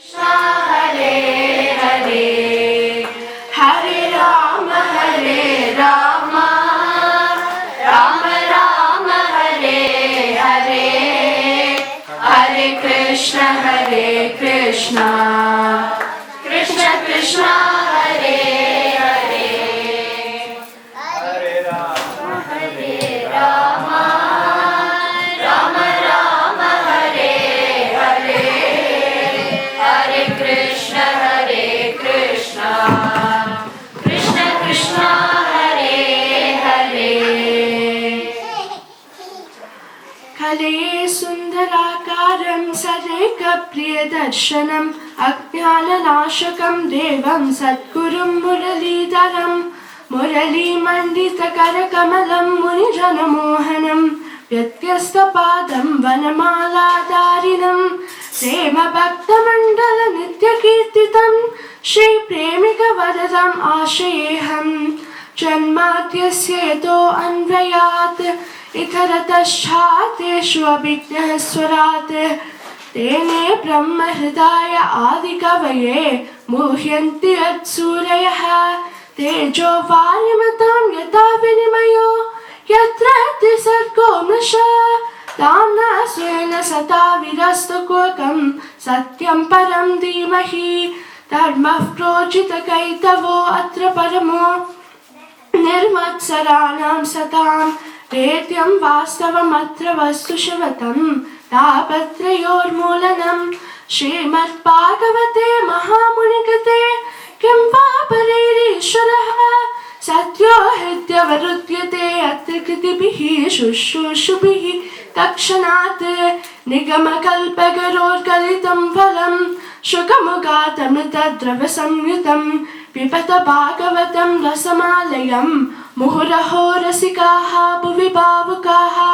Hare Hare, Hare Rama, Rama Rama, Hare Hare, Hare Krishna, Krishna Krishna, Hare Hare, Hare Rama, Rama Rama, Hare Hare, Hare Krishna, Krishna Krishna, Hare Hare. Kale sundarakaram sarekapriyadarsanam ajnananashakam devam satgurum muralidharam muralimanditakarakamlam munijanamohanam vyatyastapadam vanamala-dharinam prema-bhakta-mandala nitya-kirtitam Shri Premika-varadam ashayeham janmadyasya yeto anvayat itharataschaateshu abhignaswarat tene brahma-hridaya adi-kavaye muhyanti yat-surayah tejo varyamatam yata vinimayo yatra tisargo mrisha tamna swena sata virastakokam satyam param dhimahi dharmah projita kaitavo atra paramo nirmatsaranam satam Vedyam vastavam atra vastu shivatam tapatrayor mulanam Srimad Bhagavate Mahamunikate Kim Vaparirishwaraha Satyo Hidya Varudyate Atra Kritibihi Shushushubihi Takshanat Nigama Kalpagaror Kalitam Phalam Shukamugatam Nitadrava Samyutam Pipata Bhagavatam Rasamalayam Muhuraho Rasikaha Bhuvi Bhavukaha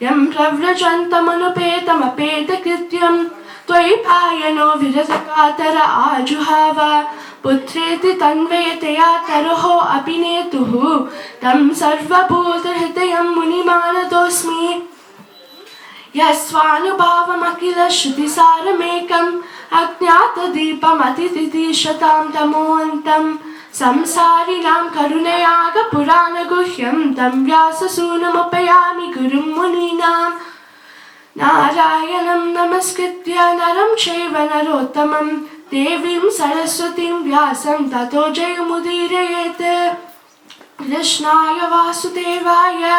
Yam Pravrajantamanupeta Krityam Tvai Payano Virazakatara Ajuhava Putreti Tanvayataya Taroho Apinetuhu Tam Sarva Bhuta Hridayam Munimanadosmi Yasvanubhavam Akila Shruti-saramekam Ajnata Deepam Atititi Shatam Tamoantam Samsarinam Karunayaga Purana Guhyam Tam Vyasa Sunamupayami Gurum Muninam Narayanam Namaskritya Naram Chaiva Narottamam Devim Saraswatim Vyasam Tato Jayamudirayate Krishnaya Vasudevaya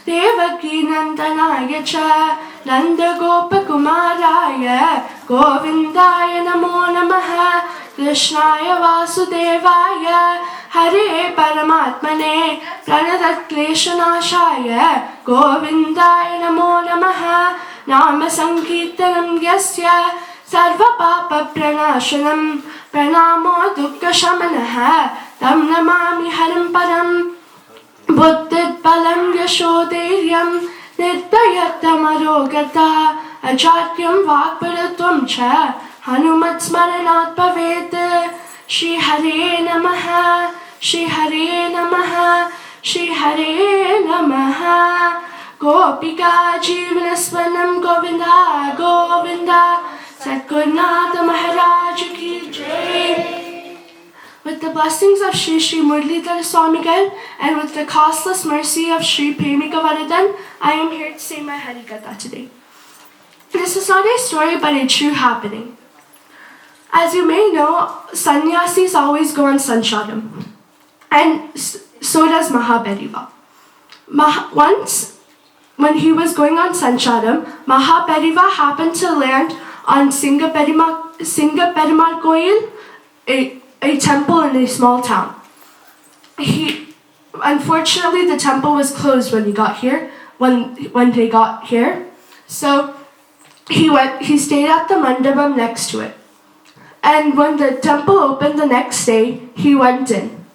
Devaki Nandanaya Cha Nanda Gopakumaraya Govindaya Namo Namaha Krishnaya Vasudevaya Hare Paramatmane Pranadat Kleshanashaya Govindaya Namo Namaha Nama Sankirtanam Yasya Sarva Papa Pranashanam Pranamo Dukkha Shamanaha Tam Namami Haram Param Buddhit Balam Yashodairyam Nityayatamarogatha Ajatyam Vakparatvam Cha Hanumat Smaranat Bhavet Shri Hare Namaha Shri Hare Namaha Shri Hare Namaha Gopika Jeevanasvanam Govinda Govinda Satgurunatha Maharaj Ki Jai. With the blessings of Shri Shri Muralidhara Swamigal and with the costless mercy of Shri Premika Varadan, I am here to say my Harikatha today. This is not a story but a true happening. As you may know, sannyasis always go on sancharam, and so does Mahabhariva. Once, when he was going on sancharam, Mahabhariva happened to land on Singaperimal Koil, a temple in a small town. Unfortunately, the temple was closed when he got here. When they got here, so he stayed at the mandapam next to it. And when the temple opened the next day, he went in.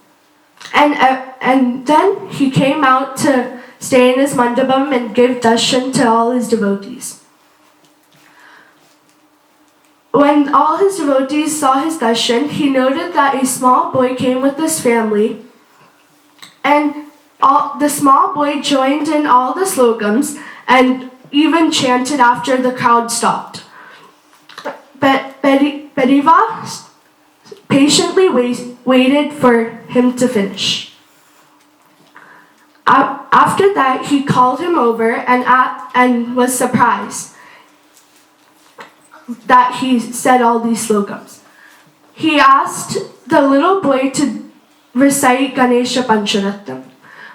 And then he came out to stay in his mandapam and give darshan to all his devotees. When all his devotees saw his darshan, he noted that a small boy came with his family, and the small boy joined in all the slogans and even chanted after the crowd stopped. But Bediva patiently waited for him to finish. After that, he called him over and was surprised that he said all these slogans. He asked the little boy to recite Ganesha Pancharatnam.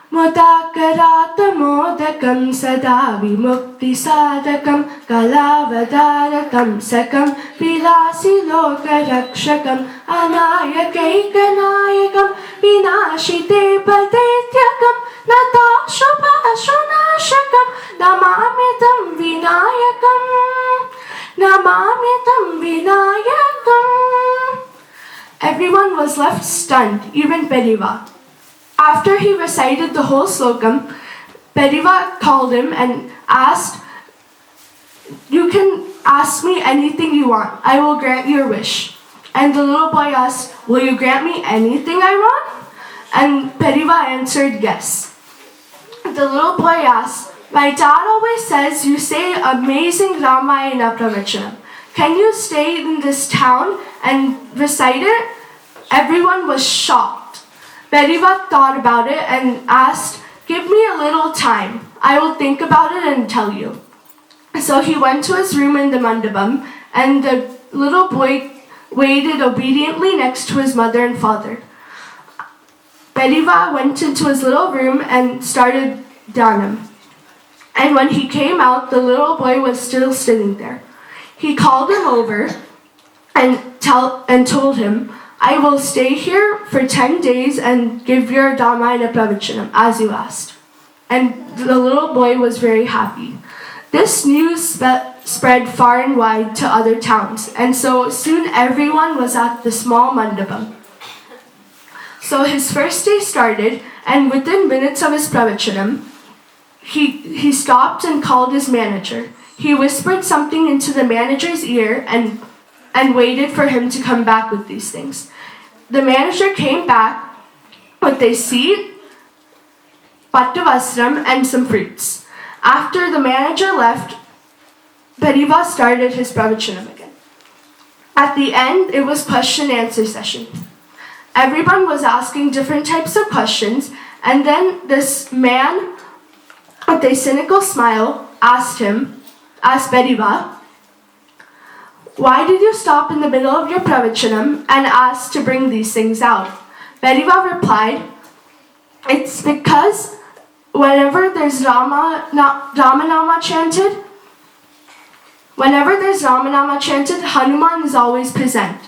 Mudakarathamodakam sada vimukti sadakam kalavadarakam sakam vilasi lokarakshakam anayakaikanayakam vinashite padetyakam natashapashunashakam namamitam vinayakam. Everyone was left stunned, even Bediva. After he recited the whole slokam, Bediva called him and asked, "You can ask me anything you want. I will grant your wish." And the little boy asked, "Will you grant me anything I want?" And Bediva answered, "Yes." The little boy asked, "My dad always says you say amazing Ramayana pravachanam. Can you stay in this town and recite it?" Everyone was shocked. Bediva thought about it and asked, "Give me a little time. I will think about it and tell you." So he went to his room in the mandapam, and the little boy waited obediently next to his mother and father. Bediva went into his little room and started dhanam. And when he came out, the little boy was still sitting there. He called him over and told him, "I will stay here for 10 days and give your Ramayana pravachanam as you asked." And the little boy was very happy. This news spread far and wide to other towns, and so soon everyone was at the small mandapam. So his first day started, and within minutes of his pravachanam, he stopped and called his manager. He whispered something into the manager's ear and waited for him to come back with these things. The manager came back with a seat, pattu vastram, and some fruits. After the manager left, Bediva started his pravachanam again. At the end, it was question-answer session. Everyone was asking different types of questions, and then this man with a cynical smile asked Bediva, "Why did you stop in the middle of your pravachanam and ask to bring these things out?" Bediva replied, "It's because whenever there's Ramanama chanted, Hanuman is always present.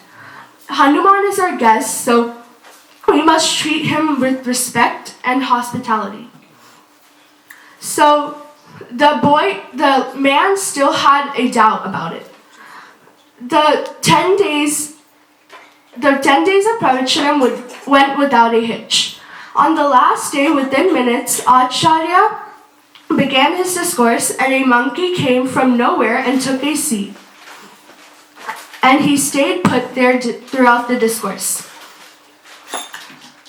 Hanuman is our guest, so we must treat him with respect and hospitality." So the man still had a doubt about it. The 10 days of pravachanam went without a hitch. On the last day, within minutes, Acharya began his discourse, and a monkey came from nowhere and took a seat. And he stayed put there throughout the discourse.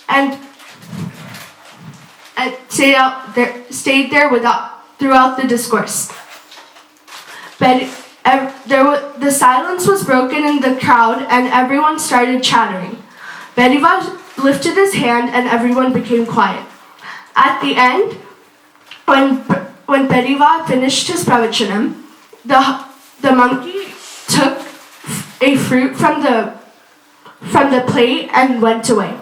And stayed there throughout the discourse. The silence was broken in the crowd, and everyone started chattering. Bediva lifted his hand, and everyone became quiet. At the end, when Bediva finished his pravachanam, the monkey took a fruit from the plate and went away.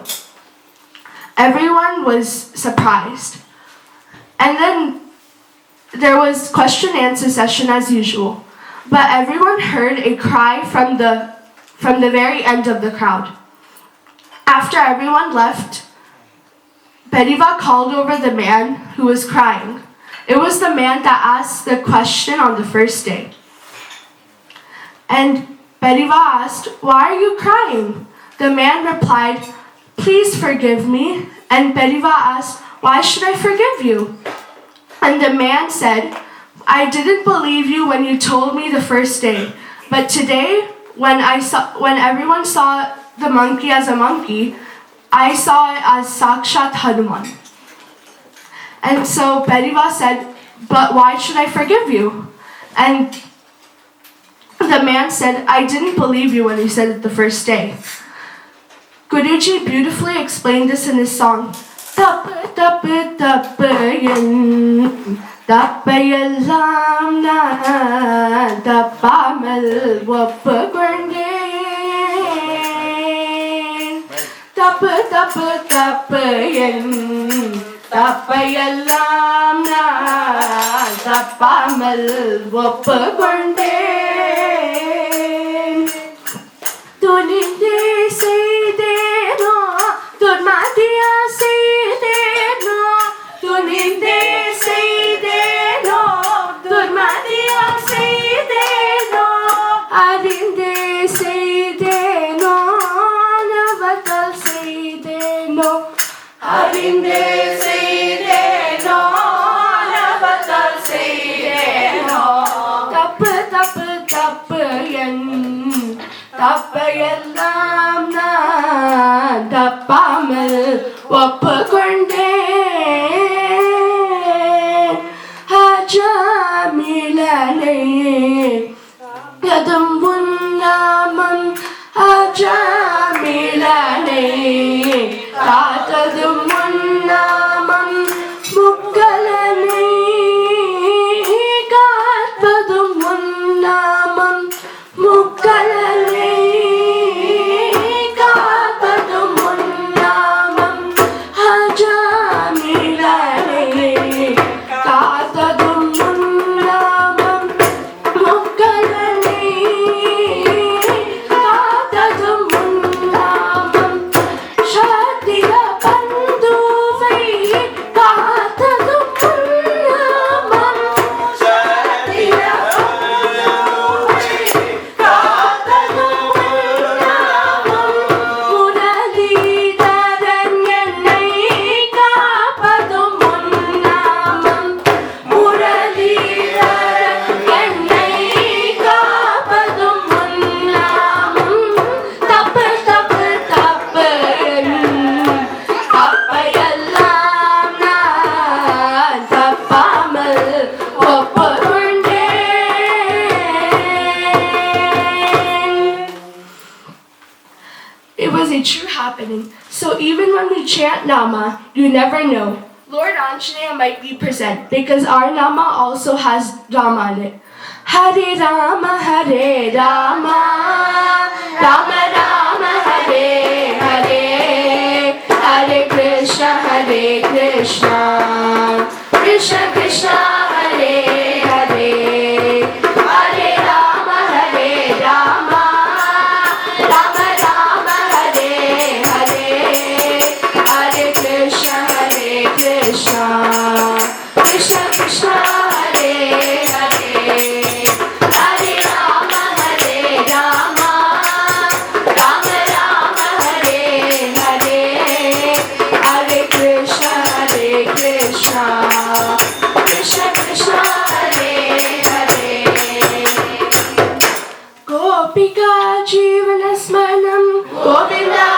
Everyone was surprised. And then there was question-answer session as usual. But everyone heard a cry from the very end of the crowd. After everyone left, Bediva called over the man who was crying. It was the man that asked the question on the first day. And Bediva asked, "Why are you crying?" The man replied, "Please forgive me." And Bediva asked, "Why should I forgive you?" And the man said, "I didn't believe you when you told me the first day, but today, when everyone saw the monkey as a monkey, I saw it as Sakshat Hanuman." And so Bediva said, "But why should I forgive you?" And The man said, "I didn't believe you when you said it the first day." Guruji beautifully explained this in his song. தப்பையெல்லாம் நான் தப்பாமல் ஒப்புக்கொண்டேன். தப்பு தப்பு தப்பு என் தப்பையெல்லாம் நான் தப்பாமல் ஒப்புக்கொண்டேன். துணிந்தே செய்தேனோ துர்மதியா செய்தேனோ துணிந்தே செய்தேனோ துர்மதியா செய்தேனோ அறிந்தே செய்தேனோ நவதல் செய்தேனோ அறிந்தே செய்தேனோ நவதல் செய்தேனோ தப்பு தப்பு தப்பு என் தப்பையெல்லாம் நான் தப்பாமல் ஒப்புக்கொண்டேன். அஜமிலனே யதும் உன்னாமம் அஜமிலனே காத்ததும் உன்னாமம் முக்கலனை காப்பதும் உன்னாமம் முக்கலனை காப்பதும் உன்னாமம் அஜமிலனை காத்ததும் உன்னாமம் முக்கலனை காத்ததும் உன்னாமம் சத்திய பந்துவை காத்ததும் உன்னாமம் சத்திய It was a true happening. So even when we chant Nama, you never know. Lord Anjaneya might be present because our Nama also has Rama in it. Hare Rama, Rama Rama, Hare Hare, Hare Krishna, Krishna Krishna, Hare Hare, Hare Rama, Rama Rama Rama, Hare Hare, Hare Krishna, Krishna Krishna, Hare Hare, Hare Rama, Rama Rama Rama, Hare Hare, Hare Krishna, Krishna Krishna, Hare Hare. Gopika Jeevana Smaranam Govinda